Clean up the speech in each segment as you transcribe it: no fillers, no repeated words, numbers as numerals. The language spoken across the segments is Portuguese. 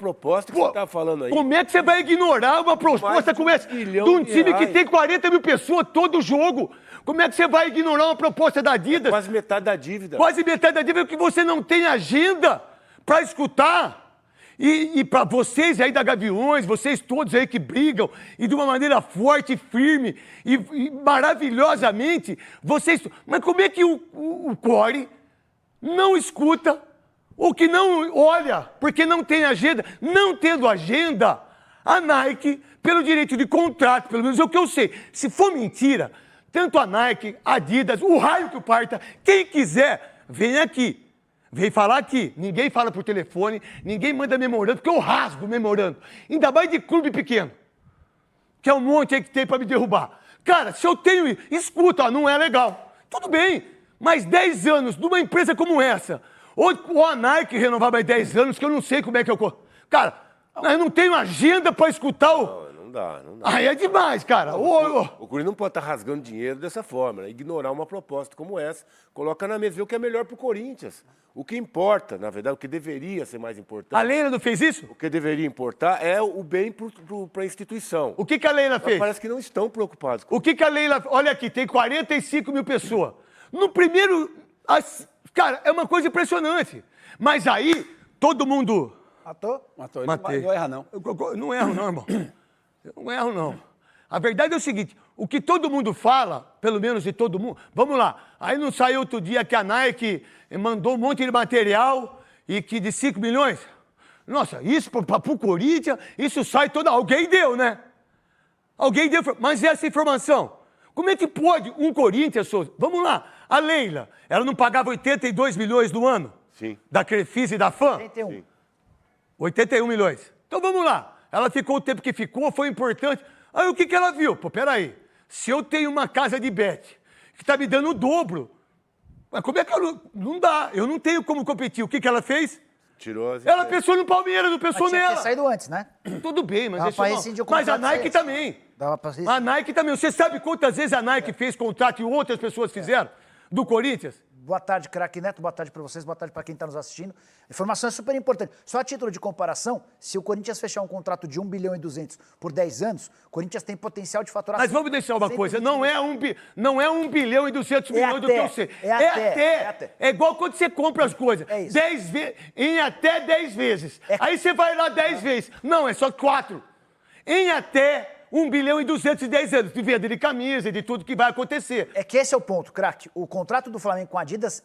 proposta que você tá falando aí? Como é que você vai ignorar uma proposta como essa de um time que tem 40 mil pessoas todo jogo? Como é que você vai ignorar uma proposta da Adidas? Quase metade da dívida. Quase metade da dívida, que você não tem agenda para escutar. E para vocês aí da Gaviões, vocês todos aí que brigam, e de uma maneira forte, firme e maravilhosamente, vocês... Mas como é que o Core não escuta, ou que não olha, porque não tem agenda? Não tendo agenda, a Nike, pelo direito de contrato, pelo menos é o que eu sei, se for mentira, tanto a Nike, a Adidas, o raio que o parta, quem quiser, vem aqui. Vem falar aqui, ninguém fala por telefone, ninguém manda memorando, porque eu rasgo memorando. Ainda mais de clube pequeno, que é um monte aí que tem para me derrubar. Cara, se eu tenho... Escuta, ó, não é legal. Tudo bem, mas 10 anos numa empresa como essa, ou a Nike renovar mais 10 anos, que eu não sei como é que eu... Cara, eu não tenho agenda para escutar o... Não dá. Aí é demais, cara. O Corinthians não pode estar rasgando dinheiro dessa forma, né? Ignorar uma proposta como essa, coloca na mesa, ver o que é melhor pro Corinthians. O que importa, na verdade, o que deveria ser mais importante... A Leila não fez isso? O que deveria importar é o bem para a instituição. O que a Leila fez? Mas parece que não estão preocupados. O que a Leila... Olha aqui, tem 45 mil pessoas. No primeiro... Cara, é uma coisa impressionante. Mas aí, todo mundo... Matou? Matou. Ele Matei. não erra, não. Eu não erro, não, irmão. Eu não erro, não. A verdade é o seguinte, o que todo mundo fala, pelo menos de todo mundo... Vamos lá, aí não saiu outro dia que a Nike mandou um monte de material e que de 5 milhões? Nossa, isso para o Corinthians, isso sai toda... Alguém deu, né? Alguém deu, mas essa informação... Como é que pode um Corinthians, Souza... Vamos lá, a Leila, ela não pagava 82 milhões no ano? Sim. Da Crefisa e da FAM? 81. Sim. 81 milhões. Então vamos lá. Ela ficou o tempo que ficou, foi importante. Aí o que ela viu? Pô, peraí. Se eu tenho uma casa de bet que tá me dando o dobro, mas como é que eu... Não dá. Eu não tenho como competir. O que ela fez? Tirou as Ela ideias. pensou no Palmeiras, não pensou Mas tinha que ter nela. saído antes, né? Tudo bem, mas Dava isso pra não... rescindir o Mas a contrato Nike antes. também. Dava pra rescindir. A Nike também. Você sabe quantas vezes a Nike fez contrato e outras pessoas fizeram? Do Corinthians? Boa tarde, craque Neto. Boa tarde para vocês. Boa tarde para quem está nos assistindo. A informação é super importante. Só a título de comparação, se o Corinthians fechar um contrato de 1 bilhão e 200 por 10 anos, o Corinthians tem potencial de faturar... Mas vamos deixar uma coisa. Não é 1 bilhão e 200 milhões do que eu sei. É até. É igual quando você compra as coisas. É isso. 10 vezes, em até 10 vezes. Aí você vai lá 10 vezes. Não, é só 4. Em até 1 bilhão e 210 anos, de venda de camisa e de tudo que vai acontecer. É que esse é o ponto, craque. O contrato do Flamengo com a Adidas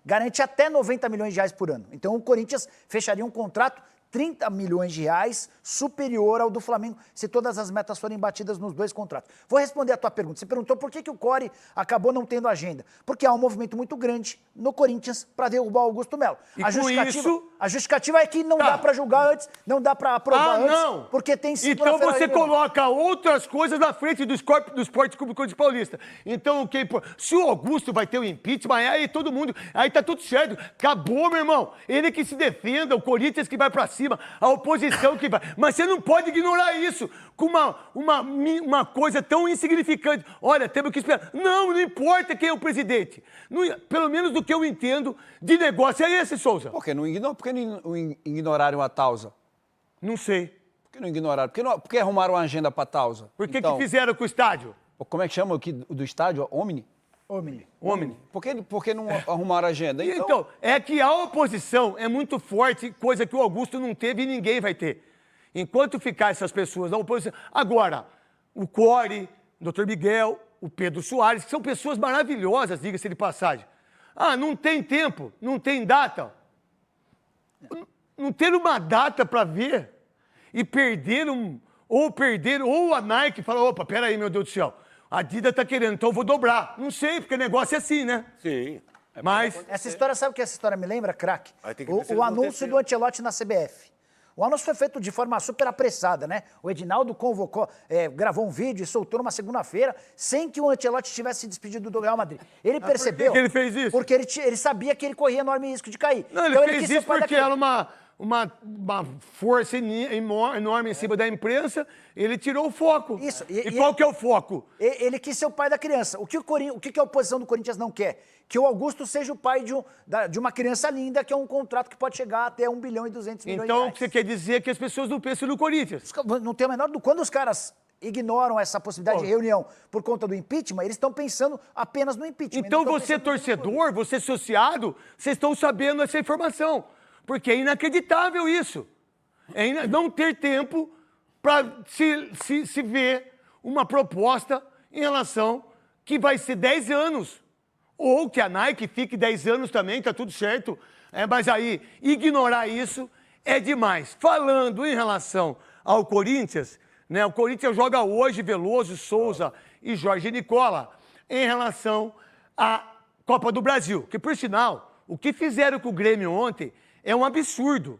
garante até 90 milhões de reais por ano. Então o Corinthians fecharia um contrato 30 milhões de reais superior ao do Flamengo, se todas as metas forem batidas nos dois contratos. Vou responder a tua pergunta. Você perguntou por que o Core acabou não tendo agenda. Porque há um movimento muito grande no Corinthians para derrubar o Augusto Melo. E A justificativa é que não dá para julgar antes, não dá para aprovar antes, não. porque tem Então você coloca outras coisas na frente do Esporte Clube Corinthians Paulista. Então, se o Augusto vai ter o impeachment, aí todo mundo, aí tá tudo certo. Acabou, meu irmão. Ele que se defenda, o Corinthians que vai para cima, a oposição que vai. Mas você não pode ignorar isso com uma coisa tão insignificante. Olha, temos que esperar. Não importa quem é o presidente. Pelo menos do que eu entendo de negócio é esse, Souza. Por que não ignoraram a Tausa? Não sei. Por que não ignoraram? Por que arrumaram uma agenda para a Tausa? Por que fizeram com o estádio? Como é que chama aqui do estádio? Omni? Omni. Por que não arrumaram a agenda? Então, é que a oposição é muito forte, coisa que o Augusto não teve e ninguém vai ter. Enquanto ficar essas pessoas na oposição... Agora, o Core, o Dr. Miguel, o Pedro Soares, que são pessoas maravilhosas, diga-se de passagem. Ah, não tem tempo, não tem data. Não ter uma data para ver e ou a Nike fala, opa, peraí, meu Deus do céu, a Adidas tá querendo, então eu vou dobrar. Não sei, porque o negócio é assim, né? Sim. Mas... Essa história, sabe o que essa história me lembra, craque? O anúncio do Ancelotti na CBF. O anúncio foi feito de forma super apressada, né? O Edinaldo convocou, gravou um vídeo e soltou numa segunda-feira, sem que o Ancelotti tivesse se despedido do Real Madrid. Ele percebeu... Por que ele fez isso? Porque ele sabia que ele corria enorme risco de cair. Não, ele então, fez isso porque era uma força enorme em cima da imprensa, ele tirou o foco. Isso. E qual que é o foco? Ele quis ser o pai da criança. O que a oposição do Corinthians não quer? Que o Augusto seja o pai de uma criança linda, que é um contrato que pode chegar até 1 bilhão e 200 milhões de Então, o reais. que você quer dizer é que as pessoas não pensam no Corinthians. Não tem a menor dúvida. Quando os caras ignoram essa possibilidade de reunião por conta do impeachment, eles estão pensando apenas no impeachment. Então, não estão você pensando no torcedor, você associado, vocês estão sabendo essa informação. Porque é inacreditável isso. Não ter tempo para se ver uma proposta em relação que vai ser 10 anos. Ou que a Nike fique 10 anos também, tá tudo certo. Mas aí, ignorar isso é demais. Falando em relação ao Corinthians, né, o Corinthians joga hoje Veloso, Souza e Jorge Nicola em relação à Copa do Brasil. Que, por sinal, o que fizeram com o Grêmio ontem é um absurdo.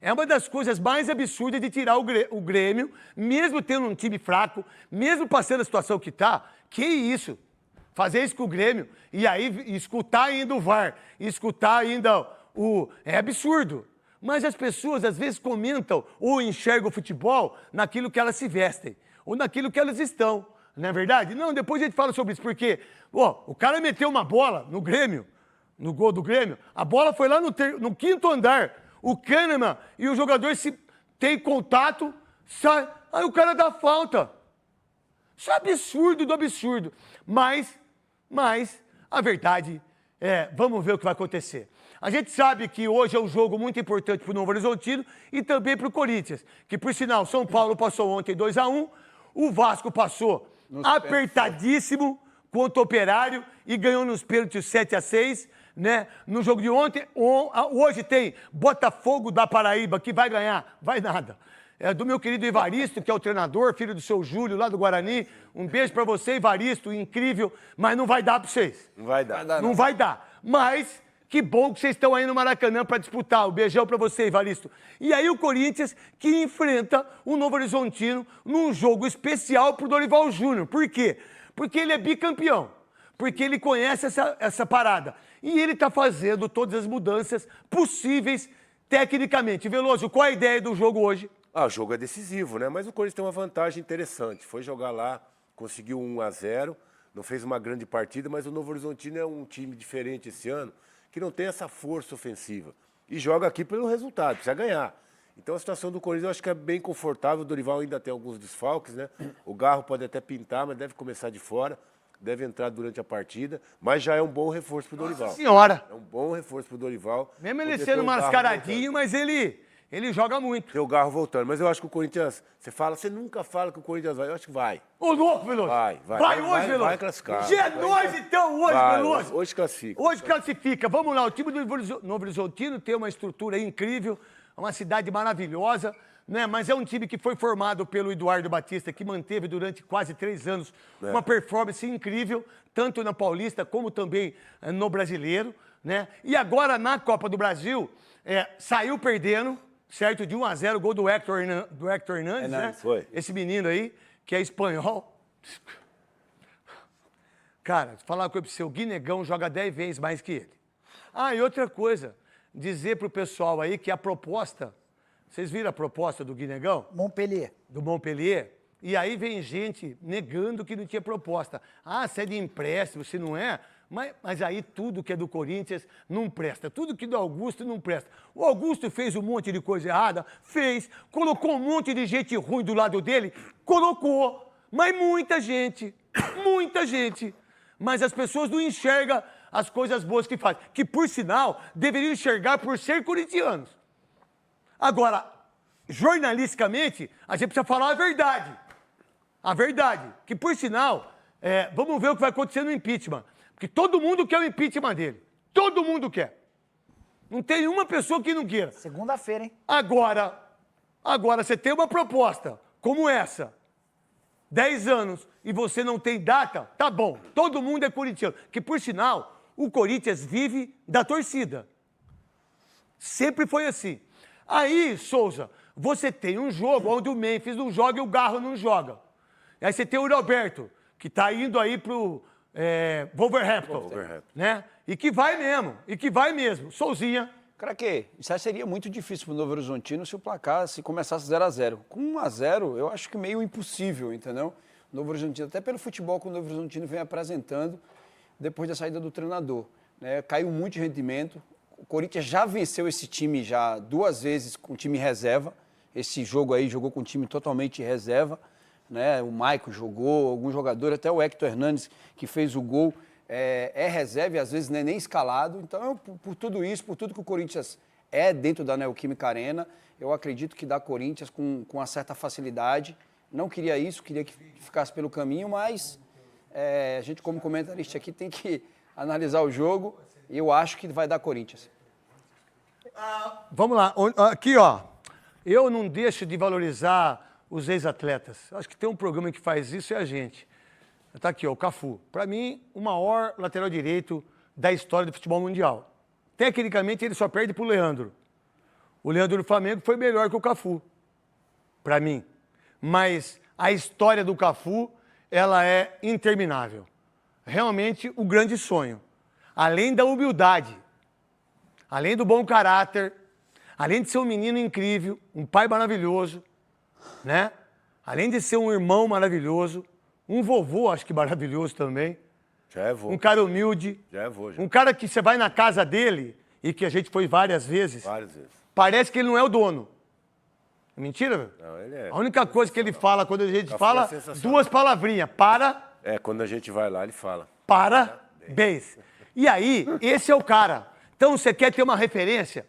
É uma das coisas mais absurdas de tirar o Grêmio, mesmo tendo um time fraco, mesmo passando a situação que está. Que isso? Fazer isso com o Grêmio e aí escutar ainda o VAR, escutar ainda o... É absurdo. Mas as pessoas às vezes comentam ou enxergam o futebol naquilo que elas se vestem, ou naquilo que elas estão. Não é verdade? Não, depois a gente fala sobre isso, porque o cara meteu uma bola no Grêmio, no gol do Grêmio, a bola foi lá no 5º andar, o Kahneman e o jogador se tem contato, sai, aí o cara dá falta. Isso é absurdo do absurdo. Mas a verdade é, vamos ver o que vai acontecer. A gente sabe que hoje é um jogo muito importante para o Novo Horizontino e também para o Corinthians, que por sinal, São Paulo passou ontem 2-1, o Vasco passou apertadíssimo contra o Operário e ganhou nos pênaltis 7-6, né? No jogo de ontem, hoje tem Botafogo da Paraíba, que vai ganhar, vai nada. É do meu querido Evaristo, que é o treinador, filho do seu Júlio, lá do Guarani. Um beijo pra você, Evaristo, incrível, mas não vai dar pra vocês. Não vai dar. Não vai dar. Mas que bom que vocês estão aí no Maracanã pra disputar. Um beijão pra você, Evaristo. E aí o Corinthians que enfrenta o Novo Horizontino num jogo especial pro Dorival Júnior. Por quê? Porque ele é bicampeão. Porque ele conhece essa parada. E ele tá fazendo todas as mudanças possíveis tecnicamente. Veloso, qual a ideia do jogo hoje? O jogo é decisivo, né? Mas o Corinthians tem uma vantagem interessante. Foi jogar lá, conseguiu 1-0, não fez uma grande partida, mas o Novo Horizontino é um time diferente esse ano, que não tem essa força ofensiva. E joga aqui pelo resultado, precisa ganhar. Então a situação do Corinthians eu acho que é bem confortável. O Dorival ainda tem alguns desfalques, né? O Garro pode até pintar, mas deve começar de fora. Deve entrar durante a partida, mas já é um bom reforço para o Dorival. Nossa senhora! É um bom reforço para o Dorival. Mesmo ele sendo mascaradinho, mas ele joga muito. Tem o Garro voltando, mas eu acho que o Corinthians... Você nunca fala que o Corinthians vai, eu acho que vai. Ô, louco, Veloso! Vai hoje, Veloso! Vai classificar. Já é nós, então, hoje, Veloso! Hoje classifica. Hoje classifica. Vamos lá, o time do Novo Horizontino tem uma estrutura incrível, uma cidade maravilhosa, né? Mas é um time que foi formado pelo Eduardo Batista, que manteve durante quase 3 anos uma performance incrível, tanto na Paulista como também no Brasileiro, né? E agora, na Copa do Brasil, saiu perdendo, certo? De 1-0, gol do Héctor Hernandes, né? Foi. Esse menino aí, que é espanhol. Cara, falar uma coisa pra você, o Guinegão joga 10 vezes mais que ele. E outra coisa, dizer pro pessoal aí que a proposta... Vocês viram a proposta do Guinegão? Montpellier. Do Montpellier? E aí vem gente negando que não tinha proposta. Você é de empréstimo, você não é? Mas aí tudo que é do Corinthians não presta. Tudo que é do Augusto não presta. O Augusto fez um monte de coisa errada? Fez. Colocou um monte de gente ruim do lado dele? Colocou. Mas muita gente. Mas as pessoas não enxergam as coisas boas que faz. Que, por sinal, deveriam enxergar por ser corintianos. Agora, jornalisticamente, a gente precisa falar a verdade. A verdade. Que, por sinal, vamos ver o que vai acontecer no impeachment. Porque todo mundo quer o impeachment dele. Todo mundo quer. Não tem uma pessoa que não queira. Segunda-feira, hein? Agora, você tem uma proposta como essa, 10 anos, e você não tem data, tá bom. Todo mundo é corintiano. Que, por sinal, o Corinthians vive da torcida. Sempre foi assim. Aí, Souza, você tem um jogo onde o Memphis não joga e o Garro não joga. Aí você tem o Roberto, que está indo aí pro Wolverhampton, né? E que vai mesmo. Souzinha, Craque, isso aí seria muito difícil para o Novo Horizontino se o placar se começasse 0-0. Com 1-0, eu acho que meio impossível, entendeu? O Novo Horizontino, até pelo futebol que o Novo Horizontino vem apresentando depois da saída do treinador, né? Caiu muito de rendimento. O Corinthians já venceu esse time já 2 vezes com time reserva. Esse jogo aí jogou com time totalmente reserva, né? O Maicon jogou, alguns jogadores, até o Hector Hernandes, que fez o gol, é reserva e às vezes não é nem escalado. Então, por tudo isso, por tudo que o Corinthians é dentro da Neoquímica Arena, eu acredito que dá Corinthians com uma certa facilidade. Não queria isso, queria que ficasse pelo caminho, mas a gente, como comentarista aqui, tem que analisar o jogo e eu acho que vai dar Corinthians. Vamos lá, aqui ó, eu não deixo de valorizar os ex-atletas. Acho que tem um programa que faz isso, é a gente. Tá aqui ó, o Cafu. Para mim, o maior lateral direito da história do futebol mundial. Tecnicamente, ele só perde pro Leandro. O Leandro do Flamengo foi melhor que o Cafu, para mim. Mas a história do Cafu, ela é interminável. Realmente, o grande sonho. Além da humildade, além do bom caráter, além de ser um menino incrível, um pai maravilhoso, né? Além de ser um irmão maravilhoso, um vovô, acho que maravilhoso também. Já é vô. Um cara humilde. Já é vô, já. Um cara que você vai na casa dele, e que a gente foi várias vezes, Várias vezes. parece que ele não é o dono. É mentira, velho? Não, ele é. A única coisa que ele fala quando a gente Cafu fala, é sensacional. 2 palavrinhas. Quando a gente vai lá, ele fala. Parabéns. E aí, esse é o cara. Então, você quer ter uma referência?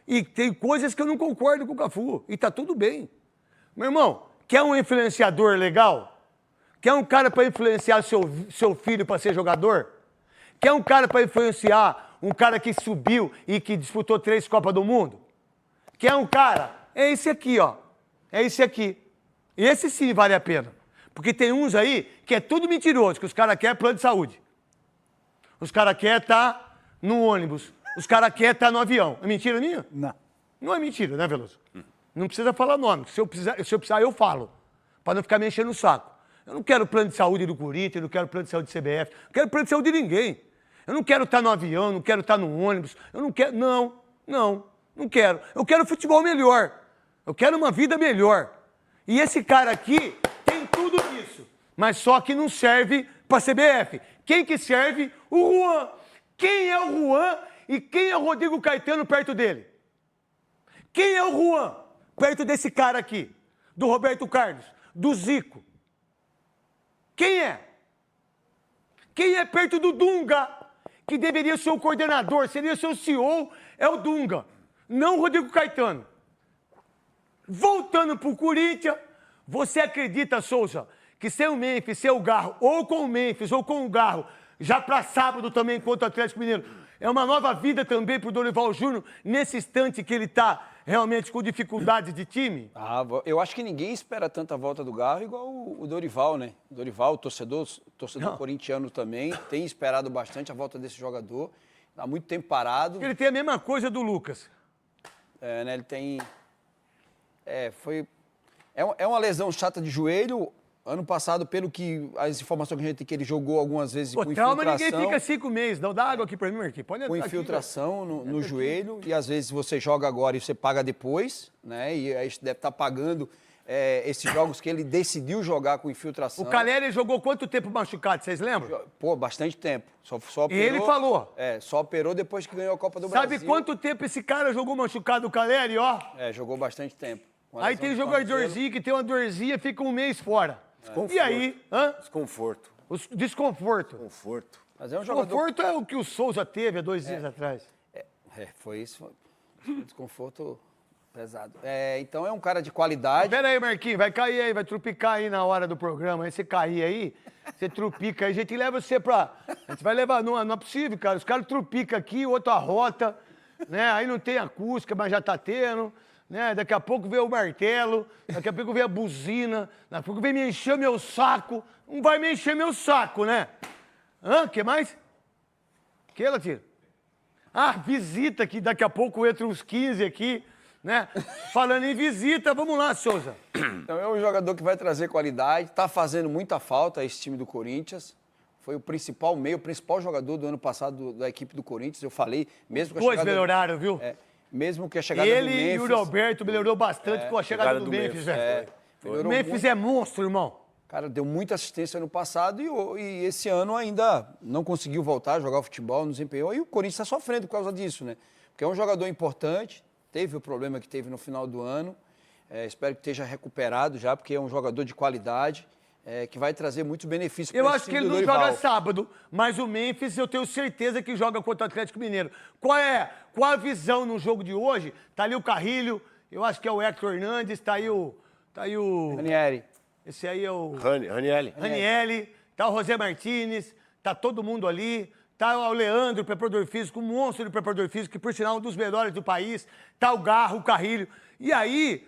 E tem coisas que eu não concordo com o Cafu. E tá tudo bem. Meu irmão, quer um influenciador legal? Quer um cara para influenciar seu filho para ser jogador? Quer um cara para influenciar um cara que subiu e que disputou 3 Copas do Mundo? Quer um cara? É esse aqui, ó. É esse aqui. Esse sim vale a pena. Porque tem uns aí que é tudo mentiroso, que os caras querem plano de saúde. Os caras querem estar no ônibus. Os caras querem estar no avião. É mentira minha? Não. Não é mentira, né, Veloso? Não precisa falar nome. Se eu precisar, eu falo. Para não ficar me enchendo o saco. Eu não quero plano de saúde do Corinthians, eu não quero plano de saúde do CBF, eu não quero plano de saúde de ninguém. Eu não quero estar no avião, não quero estar no ônibus, eu não quero... Não quero. Eu quero futebol melhor. Eu quero uma vida melhor. E esse cara aqui tem tudo isso, mas só que não serve para CBF. Quem que serve? O Juan. Quem é o Juan e quem é o Rodrigo Caetano perto dele? Quem é o Juan perto desse cara aqui? Do Roberto Carlos, do Zico. Quem é? Quem é perto do Dunga, que deveria ser o coordenador, seria seu CEO, é o Dunga, não o Rodrigo Caetano. Voltando pro Corinthians, você acredita, Souza, que sem o Memphis, sem o Garro, ou com o Memphis, ou com o Garro, já para sábado também contra o Atlético Mineiro, é uma nova vida também pro Dorival Júnior, nesse instante que ele tá realmente com dificuldades de time? Eu acho que ninguém espera tanta volta do Garro igual o Dorival, né? O Dorival, o torcedor corintiano também, tem esperado bastante a volta desse jogador. Há muito tempo parado. Ele tem a mesma coisa do Lucas. Né? Ele tem... É uma lesão chata de joelho. Ano passado, pelo que as informações que a gente tem, que ele jogou algumas vezes com trauma, infiltração. ninguém fica 5 meses. Não dá água aqui pra mim, Marquinhos. Pode Com entrar infiltração no joelho. E às vezes você joga agora e você paga depois, né? E aí deve estar pagando esses jogos que ele decidiu jogar com infiltração. O Caleri jogou quanto tempo machucado, vocês lembram? Pô, bastante tempo. Só E ele falou. Só operou depois que ganhou a Copa do Brasil. Sabe quanto tempo esse cara jogou machucado, o Caleri, ó? Jogou bastante tempo. Aí tem jogadorzinho que tem uma dorzinha e fica 1 mês fora. Desconforto. E aí? Desconforto. Desconforto. Conforto. Mas é um jogador... Desconforto é o que o Souza teve há 2 dias atrás. Foi isso. Foi um desconforto pesado. Então é um cara de qualidade. Pera aí, Marquinhos, vai cair aí, vai trupicar aí na hora do programa. Aí você cair aí, você trupica aí, a gente leva você pra... A gente vai levar... Não é possível, cara. Os caras trupicam aqui, o outro arrota, né? Aí não tem acústica, mas já tá tendo... Né? Daqui a pouco vem o martelo, daqui a pouco vem a buzina, daqui a pouco vem me encher meu saco. Não vai me encher meu saco, né? Que mais? Que, Latino? Visita, que daqui a pouco entra uns 15 aqui, né? Falando em visita, vamos lá, Souza. Então é um jogador que vai trazer qualidade, tá fazendo muita falta esse time do Corinthians. foi o principal meio, o principal jogador do ano passado da equipe do Corinthians. Eu falei, mesmo com a Dois chegada... melhoraram, viu? Mesmo que a chegada do Ele Memphis... e o Yuri Alberto melhorou bastante com a chegada do Memphis, velho. O melhorou Memphis muito. é monstro, irmão. Cara, deu muita assistência no passado e esse ano ainda não conseguiu voltar a jogar o futebol, não desempenhou. E o Corinthians está sofrendo por causa disso, né? Porque é um jogador importante, teve o problema que teve no final do ano. Espero que esteja recuperado já, porque é um jogador de qualidade, que vai trazer muitos benefícios para Eu esse acho que time ele do não Dorival. joga sábado, mas o Memphis eu tenho certeza que joga contra o Atlético Mineiro. Qual a visão no jogo de hoje? Tá ali o Carrilho, eu acho que é o Hector Hernandes, tá aí o Ranieri. esse aí é o Ranieri. Ranieri, tá o José Martinez, tá todo mundo ali, tá o Leandro, preparador físico, um monstro de preparador físico, que por sinal é um dos melhores do país, tá o Garro, o Carrilho. E aí,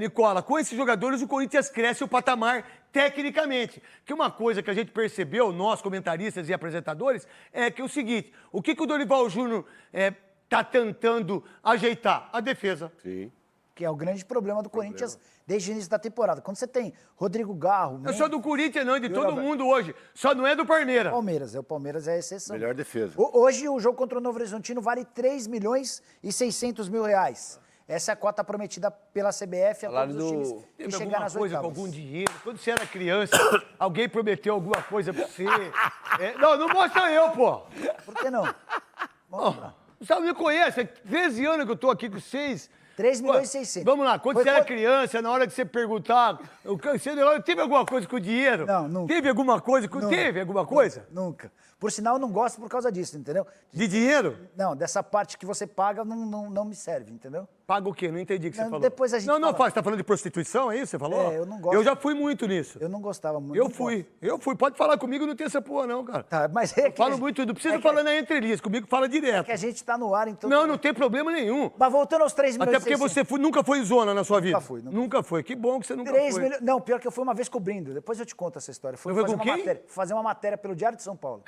Nicola, com esses jogadores o Corinthians cresce o patamar tecnicamente. Que uma coisa que a gente percebeu, nós comentaristas e apresentadores, é que é o seguinte, o que o Dorival Júnior tá tentando ajeitar? A defesa. Sim. Que é o grande problema do Corinthians desde o início da temporada. Quando você tem Rodrigo Garro, Não é só do Corinthians, não, é de todo Alberto. mundo hoje. Só não é do Palmeiras. o Palmeiras é a exceção. Melhor defesa. Hoje o jogo contra o Novo Horizontino vale 3 milhões e 600 mil reais. Essa é a cota prometida pela CBF a Salário todos os times do- que Teve chegar alguma nas coisa com oitavas. algum dinheiro? Quando você era criança, alguém prometeu alguma coisa pra você? Não mostra eu, pô. Por que não? Vamos lá. Você me conhece, é 13 anos que eu tô aqui com vocês. 3 milhões Pô, e 600. Vamos lá, quando Foi você era quanto? criança, na hora que você perguntar, você teve alguma coisa com o dinheiro? Não, nunca. Teve alguma coisa com... Nunca. Teve alguma coisa? Nunca. Por sinal, eu não gosto por causa disso, entendeu? De dinheiro? Não, dessa parte que você paga não me serve, entendeu? Paga o quê? Não entendi o que você Não, falou. depois a gente Não, fala. você tá falando de prostituição, é isso que você falou? Eu não gosto. Eu já fui muito nisso. Eu não gostava muito. Eu não fui. gosto. Pode falar comigo, não tem essa porra não, cara. Tá, mas é que, Falo muito, não precisa falar na entrelinhas, comigo fala direto. que a gente tá no ar, então... Não tem problema nenhum. Mas voltando aos 3 milhões Até porque e 600. você nunca foi zona na sua vida. fui, nunca Nunca foi. Que bom que você nunca 3 foi. milhões... Não, pior que eu fui uma vez cobrindo. Depois eu te conto essa história. Fui Foi fazer com uma quem? matéria. Fazer uma matéria pelo Diário de São Paulo.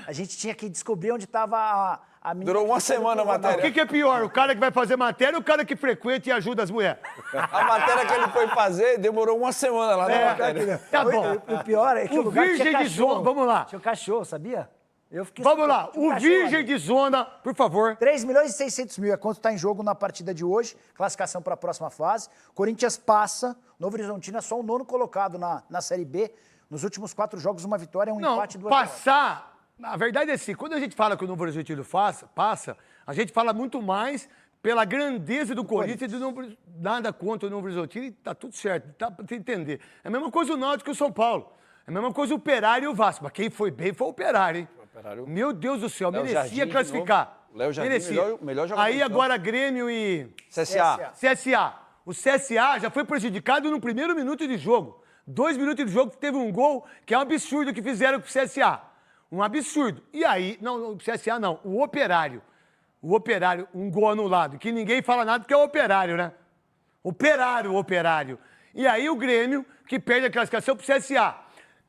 A gente tinha que descobrir onde estava a menina... Durou que uma foi semana a pro Ronaldo. O que é pior? O cara que vai fazer matéria ou o cara que frequenta e ajuda as mulheres? A matéria que ele foi fazer demorou uma semana lá na matéria. Tá bom. O pior é que O o lugar tinha Virgem de cachorro. Zona, vamos lá. Tinha um cachorro, sabia? Eu fiquei... Vamos lá. tinha um O cachorro Virgem ali. de Zona, por favor. 3 milhões e 600 mil é quanto está em jogo na partida de hoje, classificação para a próxima fase. Corinthians passa, Novo Horizontino é só o 9º colocado na Série B. Nos últimos 4 jogos, uma vitória, um Não, empate e 2 derrotas. passar... A verdade é assim, quando a gente fala que o Novo Horizontino passa, a gente fala muito mais pela grandeza do Corinthians e do nada contra o Novo Horizontino e tá tudo certo, dá pra você entender. É a mesma coisa o Náutico e o São Paulo. É a mesma coisa o Operário e o Vasco. Mas quem foi bem foi o Operário, hein? Operário- Meu Deus do céu, Léo merecia Jardim de classificar. novo. Léo Jardim, Merecia. melhor jogador Aí do campo. agora Grêmio e... CSA. CSA. O CSA já foi prejudicado no primeiro minuto de jogo. 2 minutos de jogo teve um gol, que é um absurdo que fizeram com o CSA. Um absurdo. E aí, não, o CSA não, o Operário. O Operário, um gol anulado, que ninguém fala nada porque é o Operário, né? Operário. E aí o Grêmio, que perde a classificação pro CSA.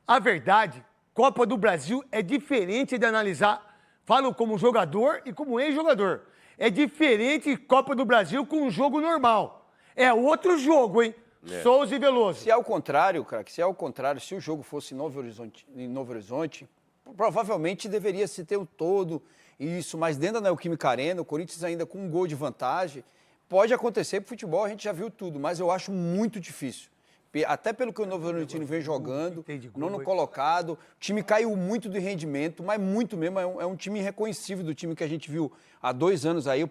A verdade, Copa do Brasil é diferente de analisar, falo como jogador e como ex-jogador. É diferente Copa do Brasil com um jogo normal. É outro jogo, hein? Souza e Veloso. Se é o contrário, craque, se o jogo fosse em Novo Horizonte, provavelmente deveria se ter um todo isso, mas dentro da Neoquímica Arena, o Corinthians ainda com um gol de vantagem, pode acontecer pro futebol, a gente já viu tudo, mas eu acho muito difícil. Até pelo que o Novo Horizontino vem jogando, nono colocado, o time caiu muito de rendimento, mas muito mesmo, é um time irreconhecível do time que a gente viu há 2 anos aí,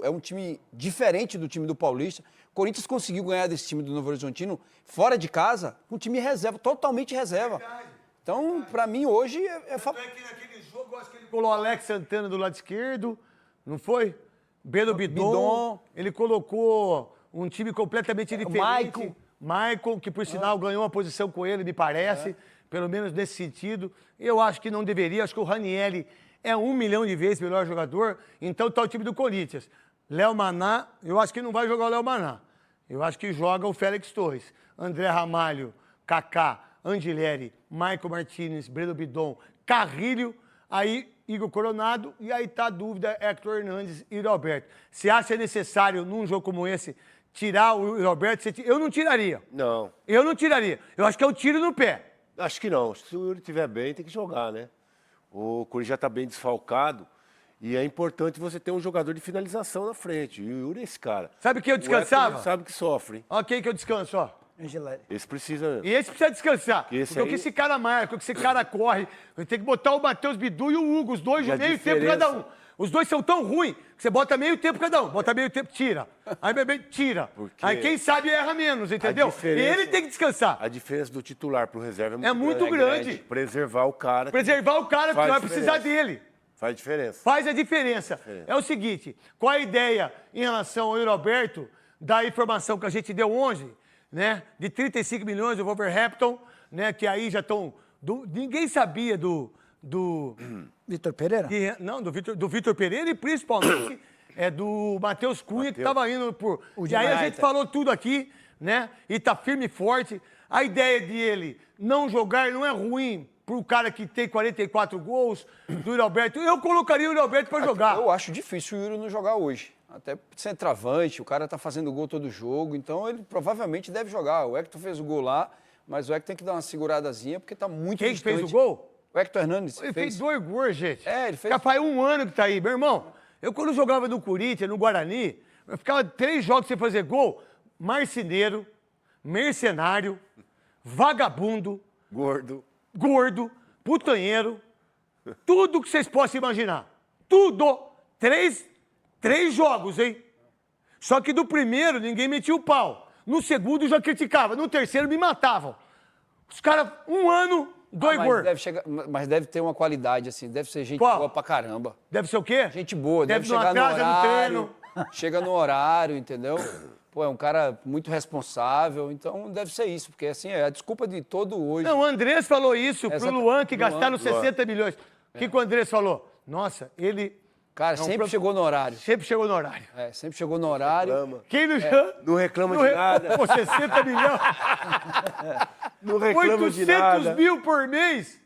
é um time diferente do time do Paulista. O Corinthians conseguiu ganhar desse time do Novo Horizontino fora de casa, com um time reserva, totalmente reserva. Então, pra mim, hoje É que naquele jogo, eu acho que ele colocou o Alex Santana do lado esquerdo, não foi? Belo Bidon. Ele colocou um time completamente diferente. Maicon, que por sinal ganhou uma posição com ele, me parece, pelo menos nesse sentido. Eu acho que não deveria, acho que o Ranieri é 1 milhão de vezes melhor jogador, então tá o time do Corinthians. Léo Maná, eu acho que não vai jogar o Léo Maná. Eu acho que joga o Félix Torres. André Ramalho, Kaká, Angileri, Maicon Martínez, Breno Bidon, Carrilho, aí Igor Coronado, e aí tá a dúvida Hector Hernandes e Roberto. Você acha necessário, num jogo como esse, tirar o Roberto? Eu não tiraria. Não. Eu não tiraria. Eu acho que é um tiro no pé. Acho que não. Se o Yuri estiver bem, tem que jogar, né? O Corinthians já está bem desfalcado e é importante você ter um jogador de finalização na frente. E o Yuri é esse cara. Sabe quem eu O Hector descansava? sabe que sofre, hein? Ó, quem que eu descanso, ó. Angeleri. Esse precisa... E esse precisa descansar. Esse Porque o que aí- esse cara marca, o que esse cara corre. Tem que botar o Matheus Bidu e o Hugo, os dois E a de meio tempo cada um. diferença- Os dois são tão ruins que você bota meio tempo cada um. Bota meio tempo, tira. Aí bebê, tira. Porque Aí quem sabe erra menos, entendeu? E diferença- ele tem que descansar. A diferença do titular pro reserva É muito grande. Preservar o cara. Preservar o cara, porque Faz vai precisar diferença. dele. Faz diferença. Faz a diferença. É o seguinte, qual a ideia em relação ao Yuri Alberto, da informação que a gente deu ontem, né? De 35 milhões do Wolverhampton, né? Que aí já estão... Ninguém sabia do Vitor Pereira? não, do Vitor Pereira e principalmente do Matheus Cunha, que estava indo por... O E aí a United. gente falou tudo aqui, né? E tá firme e forte. A ideia de ele não jogar não é ruim pro cara que tem 44 gols, do Yuri Alberto. Eu colocaria o Yuri Alberto para jogar. Eu acho difícil o Yuri não jogar hoje. Até centroavante, o cara tá fazendo gol todo jogo, então ele provavelmente deve jogar. O Hector fez o gol lá, mas o Hector tem que dar uma seguradazinha porque tá muito Quem que distante. fez o gol? O Hector Hernandes Ele fez. fez 2 gols, gente. É, ele fez. Já faz 1 ano que tá aí. Meu irmão, eu quando jogava no Corinthians, no Guarani, eu ficava 3 jogos sem fazer gol. Marceneiro, mercenário, vagabundo, gordo, putanheiro, tudo que vocês possam imaginar. Tudo. 3 jogos, hein? Só que do primeiro ninguém metia o pau. No segundo já criticava. No terceiro me matavam. Os caras, 1 ano, 2 gols. Mas deve ter uma qualidade, assim, deve ser gente Qual? boa pra caramba. Deve ser o quê? Gente boa, deve não chegar no atrasa no horário. treino. Chega no horário, entendeu? Pô, é um cara muito responsável, então deve ser isso, porque assim, é a desculpa de todo hoje. Não, o Andrés falou isso pro Exato. Luan, que Luan. gastaram 60 milhões. O que o Andrés falou? Nossa, ele Cara, sempre chegou no horário. sempre chegou no horário. É, sempre chegou no horário. Reclama. Quem não, Não reclama não de re- nada. Pô, 60 milhões. Não reclama de 800 nada. mil por mês.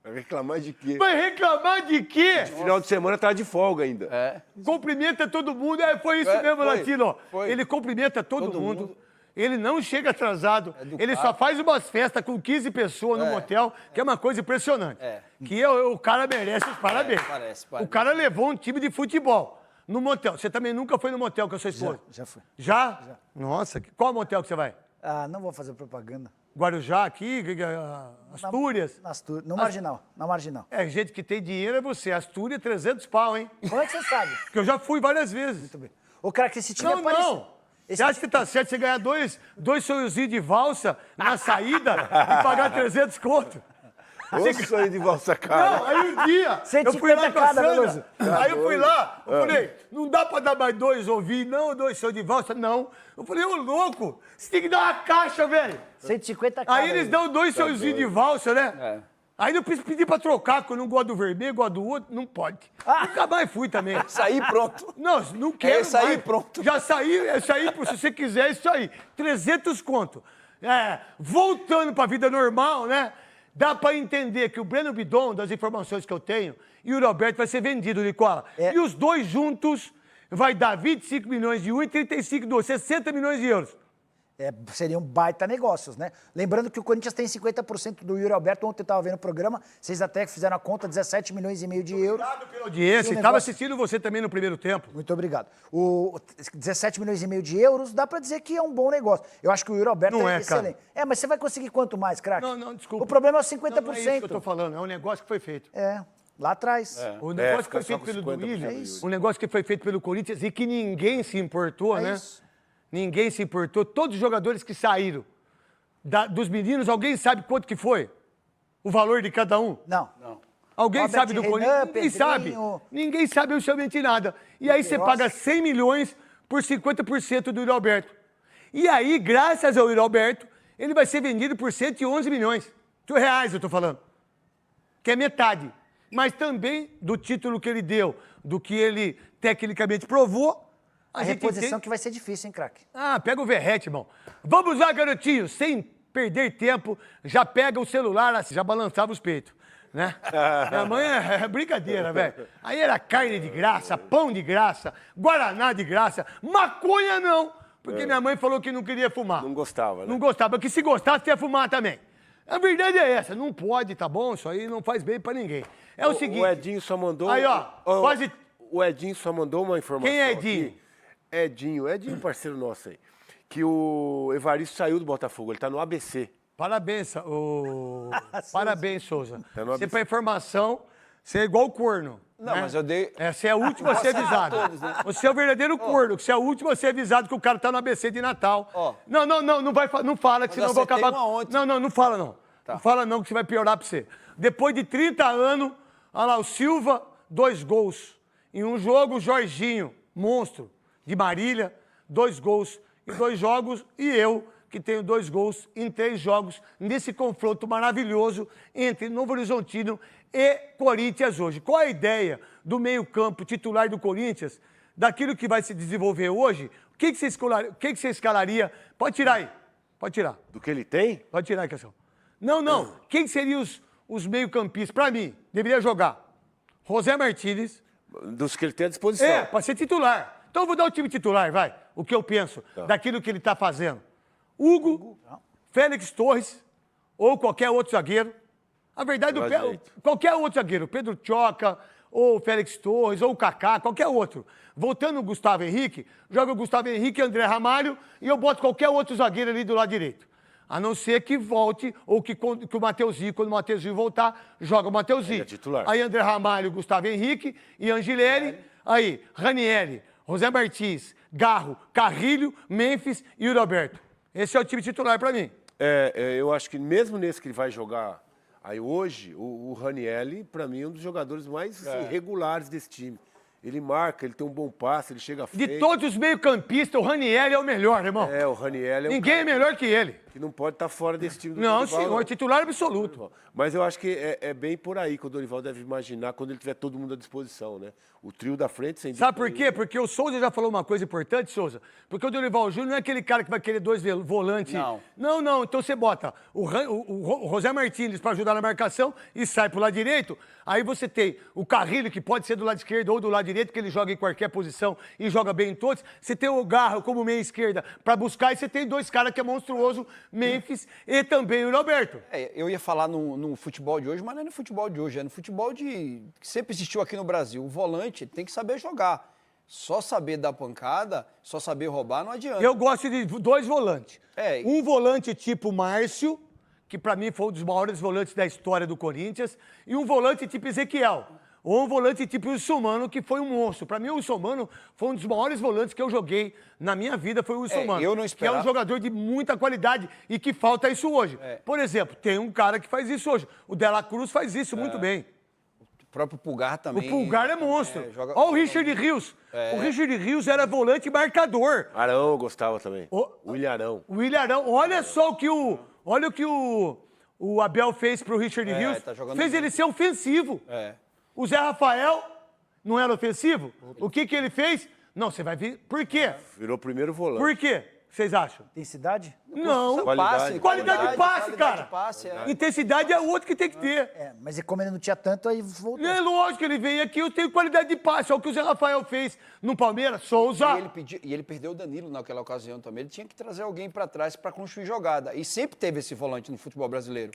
Vai reclamar de quê? Vai reclamar de quê? Final de semana tá de folga ainda. É. Cumprimenta todo mundo. É, foi isso É, mesmo, foi, Latino. Ó. foi. Ele cumprimenta todo Todo mundo. mundo. Ele não chega atrasado. Educado. Ele só faz umas festas com 15 pessoas no motel, que é uma coisa impressionante. É. Que o cara merece os parabéns. parece. O cara levou um time de futebol no motel. Você também nunca foi no motel com a sua esposa? Já fui. Já? Nossa, qual motel que você vai? Ah, não vou fazer propaganda. Guarujá aqui, Astúrias? No Marginal, na Marginal. É, gente que tem dinheiro é você. Astúrias, 300 pau, hein? Como é que você sabe? Porque eu já fui várias vezes. Muito bem. Ô, cara, que esse time Não, é parecido. não. Você acha que tá certo você ganhar dois sonhozinhos de valsa na saída e pagar 300 conto? Ô, sonho de valsa cara. Não, aí um dia, 150 eu fui lá com a cada, Sandra, Veloso. aí eu fui lá, eu falei, não dá pra dar mais 2 ouvir, não, 2 sonhos de valsa, não. Eu falei, ô louco, você tem que dar uma caixa, velho. 150 cada. Aí eles dão 2 sonhozinhos de valsa, né? É. Aí eu pedi pra trocar, porque eu não gosto do vermelho, gosto do outro, não pode. Nunca mais fui também. Saí pronto. Não quero isso aí, mais. pronto. Já saí, se você quiser, isso aí. 300 conto. É, voltando pra vida normal, né? Dá pra entender que o Breno Bidon, das informações que eu tenho, e o Roberto vai ser vendido, Nicola. É. E os dois juntos vai dar 25 milhões de um e 35 do outro, 60 milhões de euros. Seriam baita negócios, né? Lembrando que o Corinthians tem 50% do Yuri Alberto. Ontem eu estava vendo o programa, vocês até fizeram a conta, 17 milhões e meio de euros. Obrigado pela audiência. Sim, o Estava negócio- assistindo você também no primeiro tempo. Muito obrigado. O 17 milhões e meio de euros, dá pra dizer que é um bom negócio. Eu acho que o Yuri Alberto Não é é, excelente. cara. Mas você vai conseguir quanto mais, craque? Não, desculpa. O problema é os Não, 50%. não é isso que eu tô falando, é um negócio que foi feito. Lá atrás. O negócio que fica foi só feito com pelo 50% Duílio, do Yuri. um negócio que foi feito pelo Corinthians e que ninguém se importou, né? isso. Ninguém se importou. Todos os jogadores que saíram dos meninos, alguém sabe quanto que foi? O valor de cada um? Não. Alguém Robert sabe do Renan, Corinthians? Ninguém sabe. Pedrinho. Ninguém sabe absolutamente nada. E aí você Queiroz. paga 100 milhões por 50% do Yuri Alberto. E aí, graças ao Yuri Alberto, ele vai ser vendido por 111 milhões. De reais, eu tô falando. Que é metade. Mas também do título que ele deu, do que ele tecnicamente provou, A gente reposição entende- que vai ser difícil, hein, craque? Ah, pega o Verrete, irmão. Vamos lá, garotinho, sem perder tempo, já pega o celular, assim, já balançava os peitos, né? Minha mãe é brincadeira, velho. Aí era carne de graça, pão de graça, guaraná de graça, maconha não, porque minha mãe falou que não queria fumar. Não gostava, né? Não gostava, porque se gostasse ia fumar também. A verdade é essa, não pode, tá bom? Isso aí não faz bem pra ninguém. É o seguinte... O Edinho só mandou... Aí, ó, quase... O Edinho só mandou uma informação. Quem é Edinho? Aqui. Edinho, parceiro nosso aí. Que o Evaristo saiu do Botafogo, ele tá no ABC. Parabéns, Parabéns, Souza. Tá no Você, ABC. pra informação, você é igual o corno. Não, né? mas eu dei... Você é o último a ser avisado. todos, né? Você é o verdadeiro corno, que você é o último a ser avisado que o cara tá no ABC de Natal. Ó. Não fala, que Mas senão eu vou acertei acabar... uma ontem. Não fala não. Tá. Não fala não, que você vai piorar pra você. Depois de 30 anos, olha lá, o Silva, 2 gols. Em um jogo, o Jorginho, monstro, de Marília, 2 gols em 2 jogos. E eu, que tenho 2 gols em 3 jogos, nesse confronto maravilhoso entre Novo Horizontino e Corinthians hoje. Qual a ideia do meio-campo titular do Corinthians, daquilo que vai se desenvolver hoje? O que você escalaria? Pode tirar aí. Pode tirar. Do que ele tem? Pode tirar aí, Cassião. Não. Quem seriam os meio-campistas? Pra mim, deveria jogar José Martínez. Dos que ele tem à disposição. Pra ser titular. Então eu vou dar o time titular, vai. O que eu penso, daquilo que ele tá fazendo. Hugo, Félix Torres ou qualquer outro zagueiro. A verdade, qualquer outro zagueiro. Pedro Tchoca, ou Félix Torres, ou o Kaká, qualquer outro. Voltando o Gustavo Henrique, joga o Gustavo Henrique e André Ramalho e eu boto qualquer outro zagueiro ali do lado direito. A não ser que volte, ou que o Mateuzinho, quando o Mateuzinho voltar, joga o Mateuzinho. É titular. Aí André Ramalho, Gustavo Henrique e Angileri. Aí, Ranieri, José Martins, Garro, Carrilho, Memphis e o Roberto. Esse é o time titular pra mim. Eu acho que mesmo nesse que ele vai jogar aí hoje, o Ranieri, pra mim, é um dos jogadores mais assim, regulares desse time. Ele marca, ele tem um bom passe, ele chega à frente. De todos os meio-campistas, o Ranieri é o melhor, irmão. O Ranieri é um Ninguém é melhor que ele. que não pode estar fora desse time do Não, Dorival, senhor, não. titular absoluto. Mas eu acho que é bem por aí que o Dorival deve imaginar quando ele tiver todo mundo à disposição, né? O trio da frente, sem Sabe por dúvida quê? Porque o Souza já falou uma coisa importante, Souza. Porque o Dorival Júnior não é aquele cara que vai querer 2 volantes. Não. Então você bota o José Martínez para ajudar na marcação e sai pro lado direito. Aí você tem o Carrilho, que pode ser do lado esquerdo ou do lado direito, porque ele joga em qualquer posição e joga bem em todos. Você tem o Garro como meia esquerda para buscar e você tem 2 caras que é monstruoso, Memphis e também o Roberto. Eu ia falar no futebol de hoje, mas não é no futebol de hoje, é no futebol que sempre existiu aqui no Brasil. O volante tem que saber jogar. Só saber dar pancada, só saber roubar não adianta. Eu gosto de 2 volantes. É. Um volante tipo Márcio, que pra mim foi um dos maiores volantes da história do Corinthians, e um volante tipo Ezequiel. Ou um volante tipo Wilson Mano, que foi um monstro. Pra mim, o Wilson Mano foi um dos maiores volantes que eu joguei na minha vida, foi o Wilson Mano. eu não esperava. Que é um jogador de muita qualidade e que falta isso hoje. Por exemplo, tem um cara que faz isso hoje. O Dela Cruz faz isso muito bem. O próprio Pulgar também. O Pulgar é monstro. joga- Olha o Richard Rios. O Richard Rios era volante e marcador. Arão eu gostava também. O Ilharão. O Ilharão, olha só o que o Abel fez pro Richard Rios. tá jogando Fez bem. ele ser ofensivo. É. O Zé Rafael não era ofensivo? O que ele fez? Não, você vai ver. Por quê? Virou primeiro volante. Por quê? Vocês acham? Intensidade? Não. Qualidade. Qualidade de passe, qualidade cara. de passe, Intensidade é o outro que tem que ter. Mas como ele não tinha tanto, aí voltou. É lógico, ele veio aqui, eu tenho qualidade de passe. Olha o que o Zé Rafael fez no Palmeiras. Souza. E ele perdeu o Danilo naquela ocasião também. Ele tinha que trazer alguém para trás para construir jogada. E sempre teve esse volante no futebol brasileiro.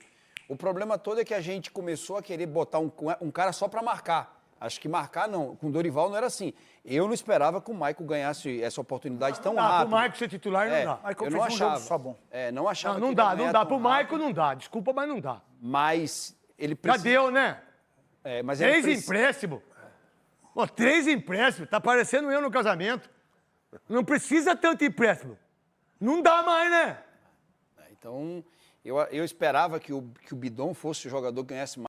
O problema todo é que a gente começou a querer botar um cara só para marcar. Acho que marcar não. Com o Dorival não era assim. Eu não esperava que o Maicon ganhasse essa oportunidade tão rápido. Pro Maicon ser titular não dá. Maicon eu fez não um achava. jogo só bom. Não achava. Não que dá, ele ia não ganhar dá. tão Pro rápido, Maicon não dá. Desculpa, mas não dá. Mas ele Já precisa. deu, né? Mas ele 3 precisa- empréstimos. Pô, 3 empréstimos. Tá parecendo eu no casamento. Não precisa tanto empréstimo. Não dá mais, né? Então, eu esperava que o Bidon fosse o jogador que ganhasse mais.